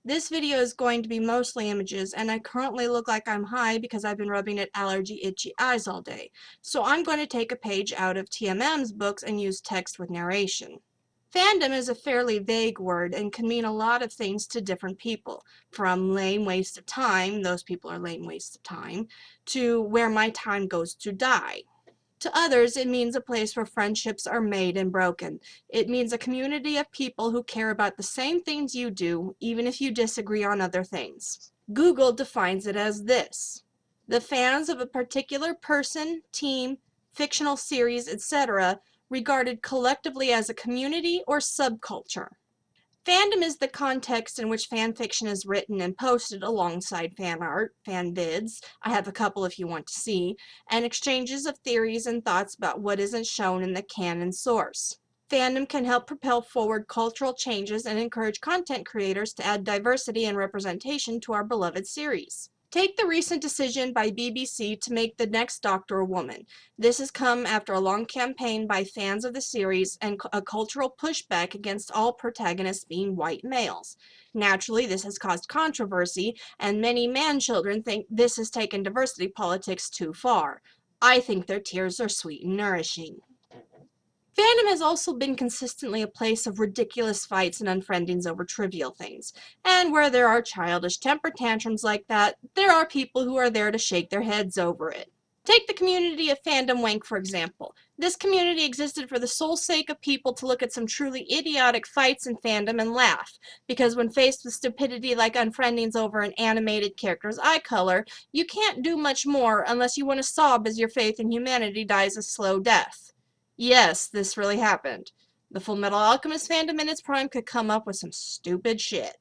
This video is going to be mostly images, and I currently look like I'm high because I've been rubbing at allergy itchy eyes all day. So I'm going to take a page out of TMM's books and use text with narration. Fandom is a fairly vague word and can mean a lot of things to different people, from lame waste of time, those people are lame waste of time, to where my time goes to die. To others, it means a place where friendships are made and broken. It means a community of people who care about the same things you do, even if you disagree on other things. Google defines it as this: the fans of a particular person, team, fictional series, etc., regarded collectively as a community or subculture. Fandom is the context in which fan fiction is written and posted alongside fan art, fan vids, I have a couple if you want to see, and exchanges of theories and thoughts about what isn't shown in the canon source. Fandom can help propel forward cultural changes and encourage content creators to add diversity and representation to our beloved series. Take the recent decision by BBC to make the next Doctor a woman. This has come after a long campaign by fans of the series and a cultural pushback against all protagonists being white males. Naturally, this has caused controversy, and many man-children think this has taken diversity politics too far. I think their tears are sweet and nourishing. Fandom has also been consistently a place of ridiculous fights and unfriendings over trivial things, and where there are childish temper tantrums like that, there are people who are there to shake their heads over it. Take the community of Fandom Wank, for example. This community existed for the sole sake of people to look at some truly idiotic fights in fandom and laugh, because when faced with stupidity like unfriendings over an animated character's eye color, you can't do much more unless you want to sob as your faith in humanity dies a slow death. Yes, this really happened. The Fullmetal Alchemist fandom in its prime could come up with some stupid shit.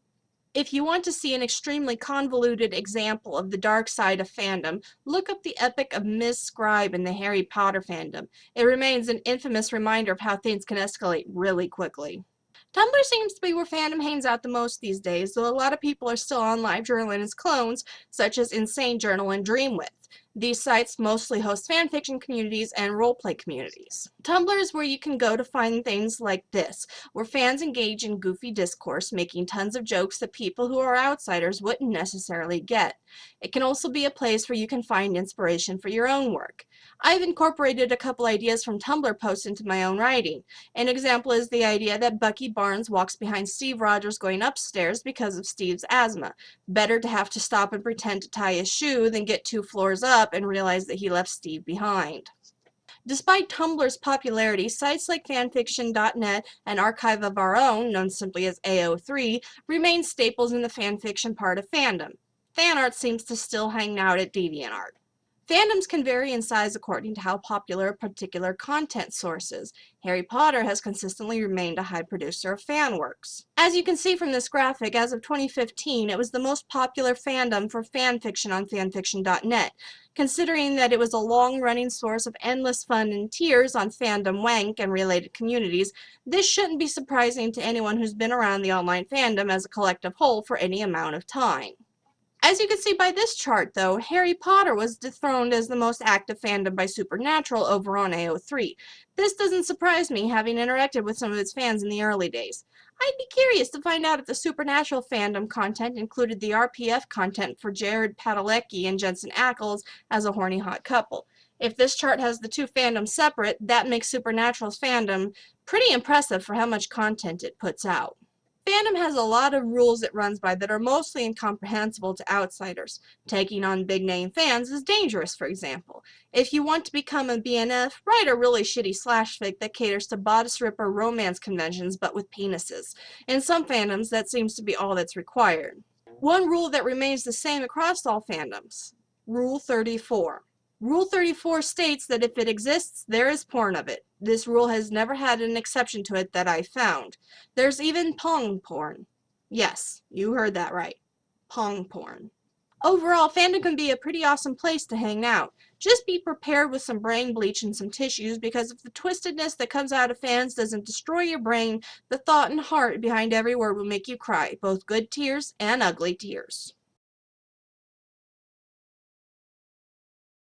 If you want to see an extremely convoluted example of the dark side of fandom, look up the epic of Ms. Scribe in the Harry Potter fandom. It remains an infamous reminder of how things can escalate really quickly. Tumblr seems to be where fandom hangs out the most these days, though a lot of people are still on live journaling as clones, such as Insane Journal and Dreamwidth. These sites mostly host fanfiction communities and roleplay communities. Tumblr is where you can go to find things like this, where fans engage in goofy discourse, making tons of jokes that people who are outsiders wouldn't necessarily get. It can also be a place where you can find inspiration for your own work. I've incorporated a couple ideas from Tumblr posts into my own writing. An example is the idea that Bucky Barnes walks behind Steve Rogers going upstairs because of Steve's asthma. Better to have to stop and pretend to tie his shoe than get 2 floors up and realize that he left Steve behind. Despite Tumblr's popularity, sites like fanfiction.net and Archive of Our Own, known simply as AO3, remain staples in the fanfiction part of fandom. Fan art seems to still hang out at DeviantArt. Fandoms can vary in size according to how popular a particular content source is. Harry Potter has consistently remained a high producer of fan works. As you can see from this graphic, as of 2015, it was the most popular fandom for fanfiction on fanfiction.net. Considering that it was a long-running source of endless fun and tears on Fandom Wank and related communities, this shouldn't be surprising to anyone who's been around the online fandom as a collective whole for any amount of time. As you can see by this chart, though, Harry Potter was dethroned as the most active fandom by Supernatural over on AO3. This doesn't surprise me, having interacted with some of its fans in the early days. I'd be curious to find out if the Supernatural fandom content included the RPF content for Jared Padalecki and Jensen Ackles as a horny hot couple. If this chart has the two fandoms separate, that makes Supernatural's fandom pretty impressive for how much content it puts out. Fandom has a lot of rules it runs by that are mostly incomprehensible to outsiders. Taking on big-name fans is dangerous, for example. If you want to become a BNF, write a really shitty slashfic that caters to bodice ripper romance conventions but with penises. In some fandoms, that seems to be all that's required. One rule that remains the same across all fandoms: Rule 34. Rule 34 states that if it exists, there is porn of it. This rule has never had an exception to it that I've found. There's even pong porn. Yes, you heard that right. Pong porn. Overall, fandom can be a pretty awesome place to hang out. Just be prepared with some brain bleach and some tissues, because if the twistedness that comes out of fans doesn't destroy your brain, the thought and heart behind every word will make you cry, both good tears and ugly tears.